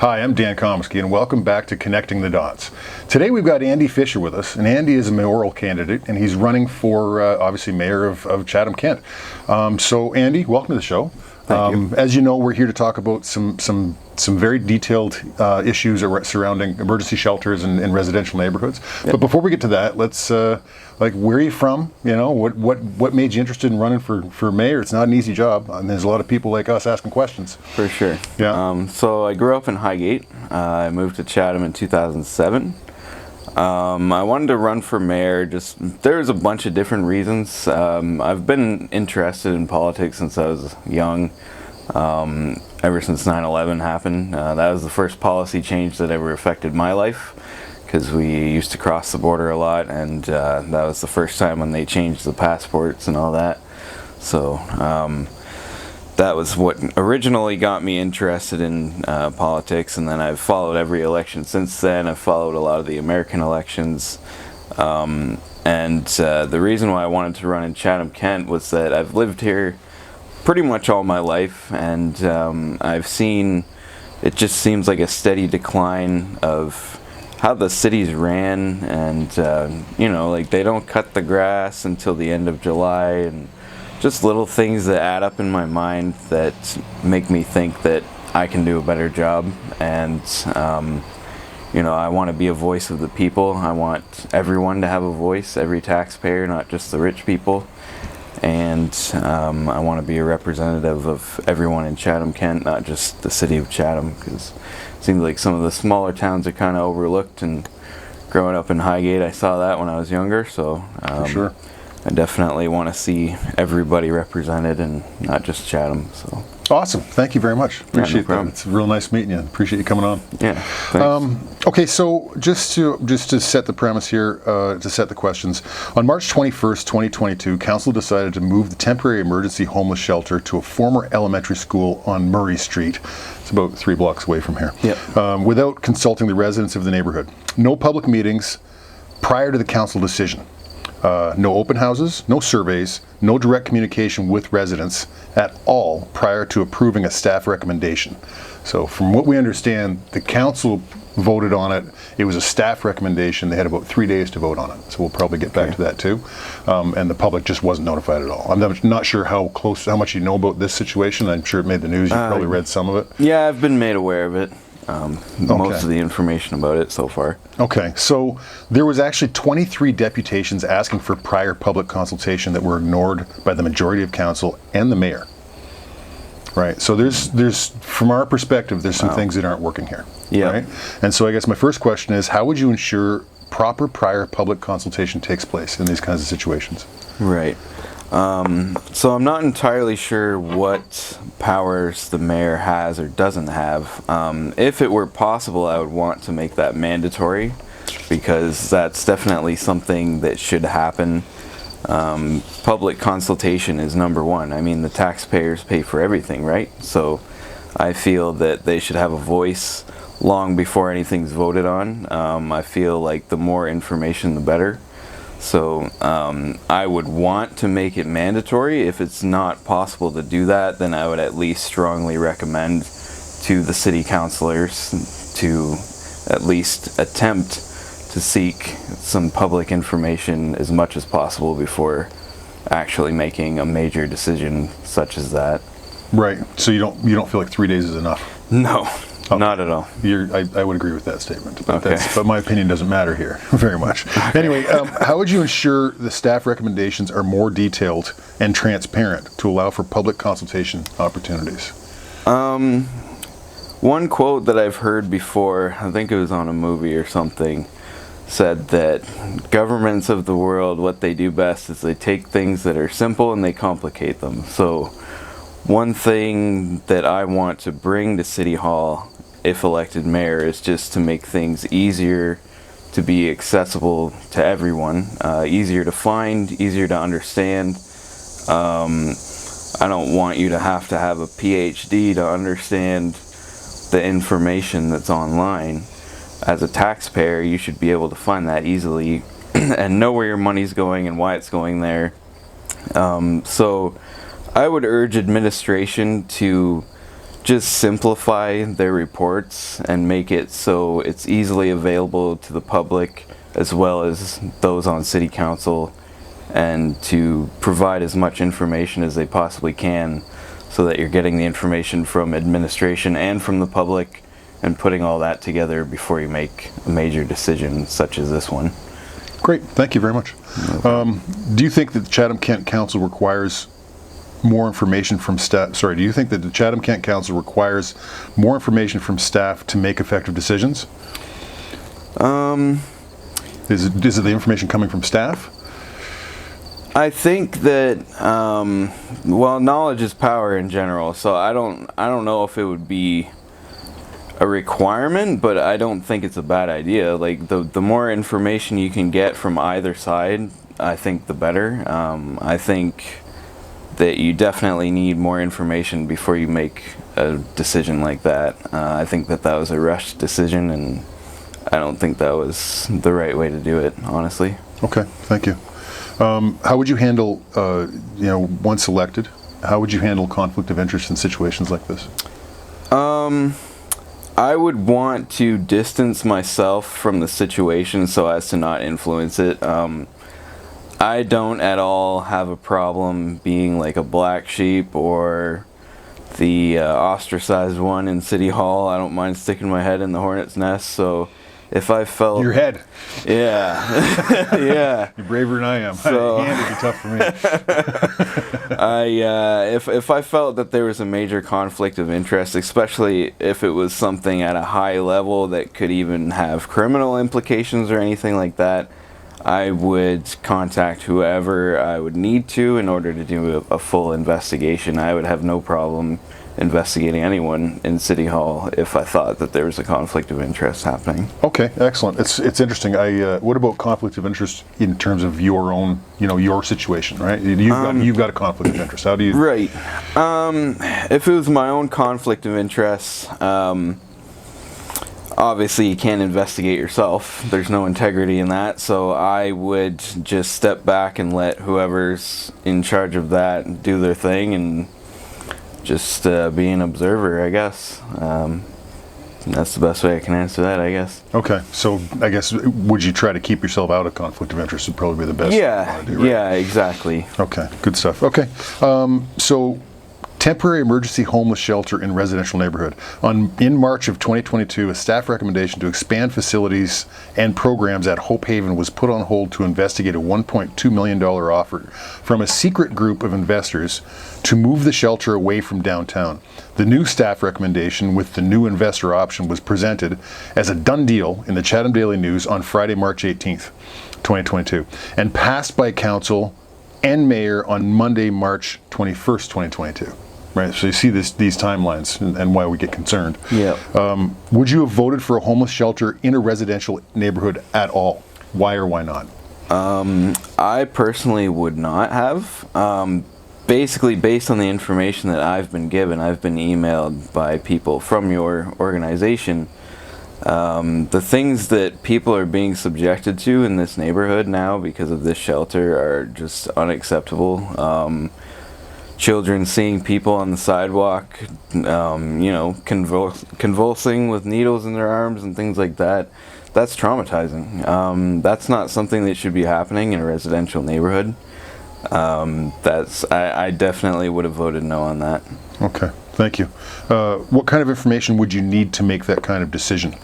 Hi, I'm Dan Komsky, and welcome back to Connecting the Dots. Today we've got Andy Fisher with us, and Andy is a mayoral candidate, and he's running for, obviously, mayor of Chatham-Kent. So, Andy, welcome to the show. Thank you. As you know, we're here to talk about some very detailed issues surrounding emergency shelters in residential neighborhoods. Yep. But before we get to that, let's where are you from? You know, what made you interested in running for mayor? It's not an easy job, and there's a lot of people like us asking questions. For sure. Yeah. So I grew up in Highgate. I moved to Chatham in 2007. I wanted to run for mayor. There's a bunch of different reasons. I've been interested in politics since I was young. Ever since 9/11 happened. That was the first policy change that ever affected my life, because we used to cross the border a lot, and that was the first time when they changed the passports and all that. So that was what originally got me interested in politics, and then I've followed every election since then. I've followed a lot of the American elections, and the reason why I wanted to run in Chatham-Kent was that I've lived here pretty much all my life, and I've seen, it just seems like a steady decline of how the city's ran, and like they don't cut the grass until the end of July, and just little things that add up in my mind that make me think that I can do a better job. And I want to be a voice of the people. I want everyone to have a voice, every taxpayer, not just the rich people. And I want to be a representative of everyone in Chatham-Kent, not just the city of Chatham, because it seems like some of the smaller towns are kind of overlooked, and growing up in Highgate, I saw that when I was younger, so For sure. I definitely want to see everybody represented and not just Chatham. So Awesome. Thank you very much. Appreciate that. problem. It's real nice meeting you. Appreciate you coming on. yeah, thanks. Okay, so just to set the premise here, to set the questions, on March 21st, 2022, Council decided to move the temporary emergency homeless shelter to a former elementary school on Murray Street. It's about 3 blocks away from here. Yep. Without consulting the residents of the neighborhood. No public meetings prior to the council decision. No open houses, no surveys, no direct communication with residents at all prior to approving a staff recommendation. So from what we understand, the council voted on it. It was a staff recommendation. They had about 3 days to vote on it. So we'll probably get back to that too. And the public just wasn't notified at all. I'm not sure how much you know about this situation. I'm sure it made the news. You probably read some of it. Yeah, I've been made aware of it. Most of the information about it so far. Okay, so there was actually 23 deputations asking for prior public consultation that were ignored by the majority of council and the mayor. Right, so there's from our perspective, there's some things that aren't working here. Yeah. Right? And so I guess my first question is, how would you ensure proper prior public consultation takes place in these kinds of situations? Right. So I'm not entirely sure what powers the mayor has or doesn't have. If it were possible, I would want to make that mandatory, because that's definitely something that should happen. Public consultation is number one. I mean, the taxpayers pay for everything, right? So I feel that they should have a voice long before anything's voted on. I feel like the more information, the better. So I would want to make it mandatory. If it's not possible to do that, then I would at least strongly recommend to the city councilors to at least attempt to seek some public information as much as possible before actually making a major decision such as that. Right, so you don't feel like 3 days is enough? No. Not at all. I would agree with that statement, but, Okay. but my opinion doesn't matter here very much. Okay. Anyway, how would you ensure the staff recommendations are more detailed and transparent to allow for public consultation opportunities? One quote that I've heard before, I think it was on a movie or something, said that governments of the world, what they do best is they take things that are simple and they complicate them. So one thing that I want to bring to City Hall, if elected mayor, is just to make things easier to be accessible to everyone, easier to find, easier to understand. I don't want you to have a PhD to understand the information that's online. As a taxpayer, you should be able to find that easily and know where your money's going and why it's going there. So I would urge administration to just simplify their reports and make it so it's easily available to the public as well as those on city council, and to provide as much information as they possibly can so that you're getting the information from administration and from the public and putting all that together before you make a major decision such as this one. Great, thank you very much. Do you think that the Chatham-Kent Council requires more information from staff? Sorry, do you think that the Chatham-Kent Council requires more information from staff to make effective decisions? Is it the information coming from staff? I think that well, knowledge is power in general, so I don't know if it would be a requirement, but I don't think it's a bad idea. Like, the more information you can get from either side, I think the better. I think that you definitely need more information before you make a decision like that. I think that was a rushed decision, and I don't think that was the right way to do it, honestly. Okay, thank you. How would you handle, once elected, how would you handle conflict of interest in situations like this? I would want to distance myself from the situation so as to not influence it. I don't at all have a problem being like a black sheep or the ostracized one in City Hall. I don't mind sticking my head in the hornet's nest, so if I felt... Your head. Yeah. Yeah. You're braver than I am. So, hand would be tough for me. If I felt that there was a major conflict of interest, especially if it was something at a high level that could even have criminal implications or anything like that, I would contact whoever I would need to in order to do a full investigation. I would have no problem investigating anyone in City Hall if I thought that there was a conflict of interest happening. Okay, excellent. It's interesting. What about conflict of interest in terms of your own, your situation, right? You've got a conflict of interest. How do you? Right. If it was my own conflict of interest, obviously you can't investigate yourself. There's no integrity in that. So I would just step back and let whoever's in charge of that do their thing and just be an observer, I guess. That's the best way I can answer that, I guess. Okay, so I guess would you try to keep yourself out of conflict of interest would probably be the best thing to do, right? Yeah, exactly. Okay, good stuff. Okay, so temporary emergency homeless shelter in residential neighborhood. In March of 2022, a staff recommendation to expand facilities and programs at Hope Haven was put on hold to investigate a $1.2 million offer from a secret group of investors to move the shelter away from downtown. The new staff recommendation with the new investor option was presented as a done deal in the Chatham Daily News on Friday, March 18th, 2022, and passed by council and mayor on Monday, March 21st, 2022. Right, so you see these timelines and why we get concerned. Yeah. Would you have voted for a homeless shelter in a residential neighborhood at all? Why or why not? I personally would not have. Basically, based on the information that I've been given, I've been emailed by people from your organization. The things that people are being subjected to in this neighborhood now because of this shelter are just unacceptable. Children seeing people on the sidewalk, convulsing with needles in their arms and things like that. That's traumatizing. That's not something that should be happening in a residential neighborhood. I definitely would have voted no on that. Okay, thank you. What kind of information would you need to make that kind of decision?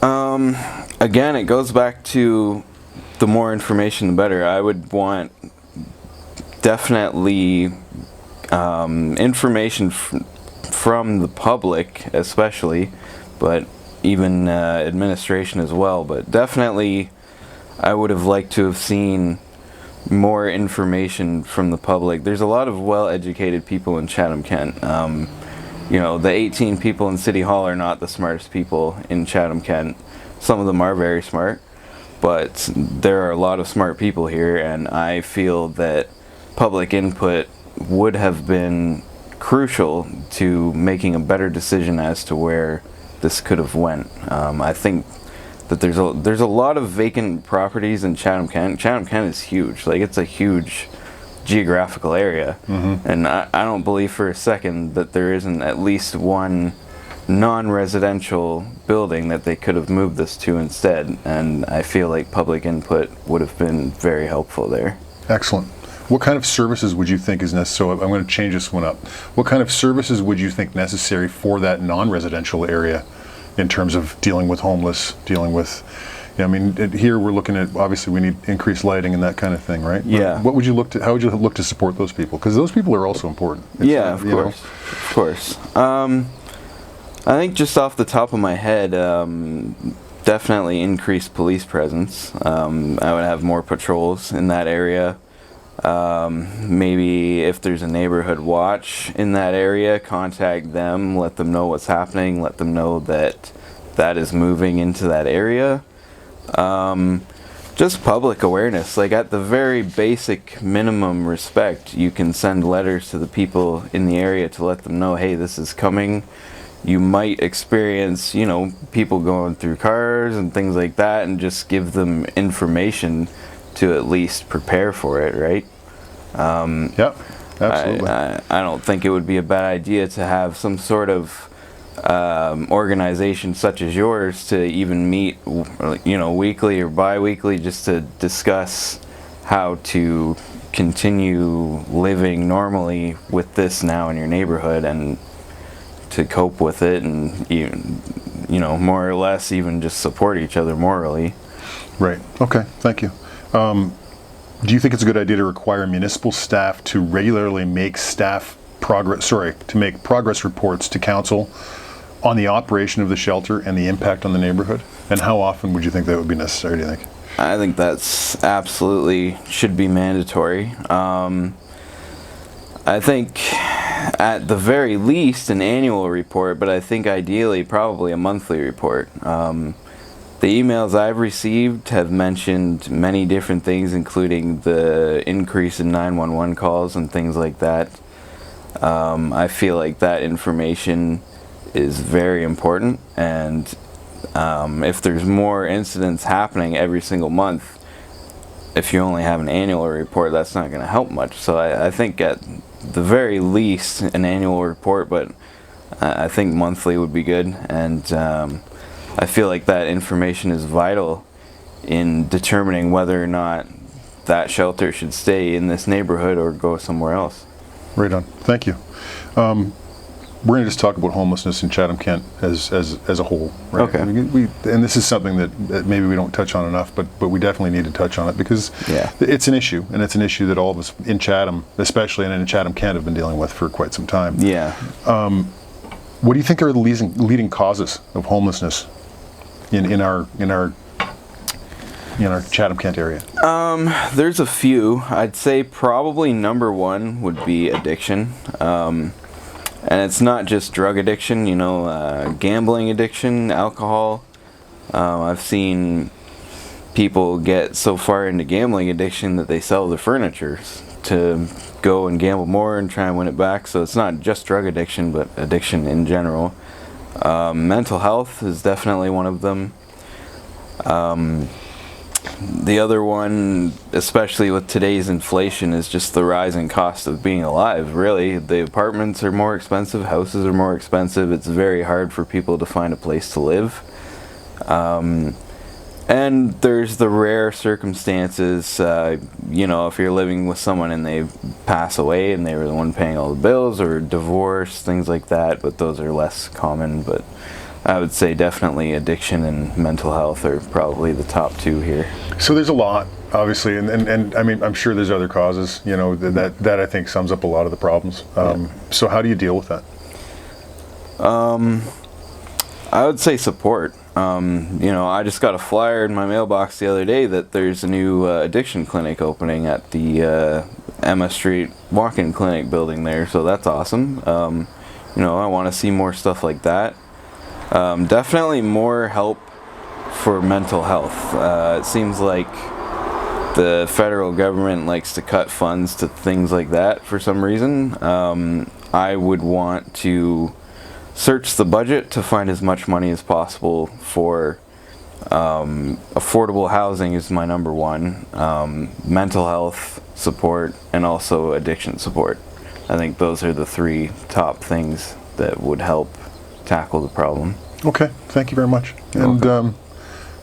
Again, it goes back to the more information, the better. I would want definitely information from the public, especially, but even administration as well. But definitely, I would have liked to have seen more information from the public. There's a lot of well-educated people in Chatham-Kent. The 18 people in City Hall are not the smartest people in Chatham-Kent. Some of them are very smart, but there are a lot of smart people here, and I feel that public input would have been crucial to making a better decision as to where this could have went. I think that there's a lot of vacant properties in Chatham-Kent. Chatham-Kent is huge. Like, it's a huge geographical area. And I don't believe for a second that there isn't at least one non-residential building that they could have moved this to instead, and I feel like public input would have been very helpful there. Excellent. What kind of services would you think is necessary? So I'm going to change this one up. What kind of services would you think necessary for that non-residential area in terms of dealing with homeless, dealing with, I mean, here we're looking at, obviously we need increased lighting and that kind of thing, right? Yeah. What would you look to, how would you look to support those people? Because those people are also important. Yeah, of course. Of course. I think just off the top of my head, definitely increased police presence. I would have more patrols in that area. Maybe if there's a neighborhood watch in that area, contact them, let them know what's happening, let them know that that is moving into that area. Just public awareness, like at the very basic minimum respect, you can send letters to the people in the area to let them know, hey, this is coming. You might experience, people going through cars and things like that, and just give them information to at least prepare for it, right? Yeah, absolutely. I don't think it would be a bad idea to have some sort of organization such as yours to even meet, weekly or bi-weekly, just to discuss how to continue living normally with this now in your neighborhood and to cope with it, and more or less even just support each other morally. Right. Okay. Thank you. Do you think it's a good idea to require municipal staff to regularly make progress reports to council on the operation of the shelter and the impact on the neighborhood? And how often would you think that would be necessary, do you think? I think that's absolutely should be mandatory. I think at the very least an annual report, but I think ideally probably a monthly report. The emails I've received have mentioned many different things, including the increase in 911 calls and things like that. I feel like that information is very important, and if there's more incidents happening every single month, if you only have an annual report, that's not going to help much. So I think at the very least an annual report, but I think monthly would be good, and I feel like that information is vital in determining whether or not that shelter should stay in this neighborhood or go somewhere else. Right on. Thank you. We're going to just talk about homelessness in Chatham-Kent as a whole. Right? Okay. And this is something that maybe we don't touch on enough, but we definitely need to touch on it because it's an issue, and it's an issue that all of us in Chatham, especially and in Chatham-Kent, have been dealing with for quite some time. Yeah. What do you think are the leading causes of homelessness in our Chatham-Kent area? There's a few. I'd say probably number one would be addiction. And it's not just drug addiction, gambling addiction, alcohol. I've seen people get so far into gambling addiction that they sell their furniture to go and gamble more and try and win it back. So it's not just drug addiction, but addiction in general. Mental health is definitely one of them. The other one, especially with today's inflation, is just the rising cost of being alive, really. The apartments are more expensive, houses are more expensive. It's very hard for people to find a place to live. And there's the rare circumstances, if you're living with someone and they pass away and they were the one paying all the bills, or divorce, things like that, but those are less common. But I would say definitely addiction and mental health are probably the top two here. So there's a lot, obviously, and I mean, I'm sure there's other causes, that I think sums up a lot of the problems. So how do you deal with that? I would say support. I just got a flyer in my mailbox the other day that there's a new addiction clinic opening at the Emma Street walk-in clinic building there, so that's awesome. I want to see more stuff like that. Definitely more help for mental health. It seems like the federal government likes to cut funds to things like that for some reason. I would want to search the budget to find as much money as possible for Affordable housing is my number one. Mental health support and also addiction support. I think those are the three top things that would help tackle the problem. Okay, thank you very much. And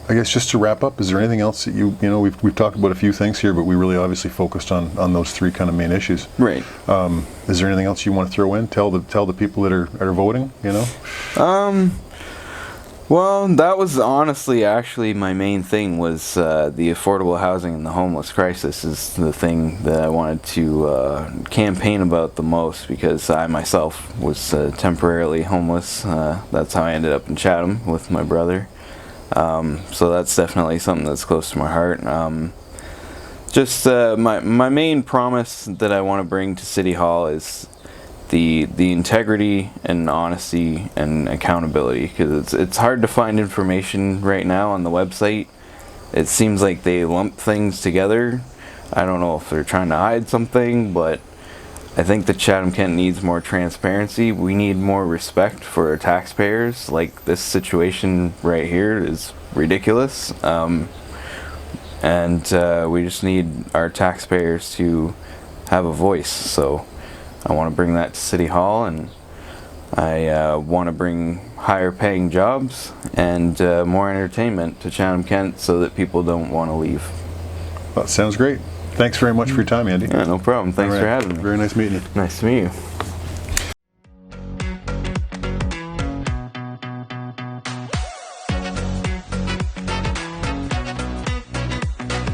I guess just to wrap up, is there anything else that you know, we've talked about a few things here, but we really obviously focused on those three kind of main issues. Right. Is there anything else you want to throw in? Tell the people that are voting, you know? Well, that was honestly actually my main thing was the affordable housing and the homeless crisis is the thing that I wanted to campaign about the most, because I myself was temporarily homeless. That's how I ended up in Chatham with my brother. So that's definitely something that's close to my heart. Just my main promise that I want to bring to City Hall is the integrity and honesty and accountability, because it's hard to find information right now on the website. It seems like they lump things together. I don't know if they're trying to hide something, but I think that Chatham-Kent needs more transparency. We need more respect for our taxpayers. Like, this situation right here is ridiculous. And we just need our taxpayers to have a voice. So I want to bring that to City Hall, and I want to bring higher paying jobs and more entertainment to Chatham-Kent so that people don't want to leave. That sounds great. Thanks very much for your time, Andy. Yeah, no problem. Thanks for having me. Very nice meeting you. Nice to meet you.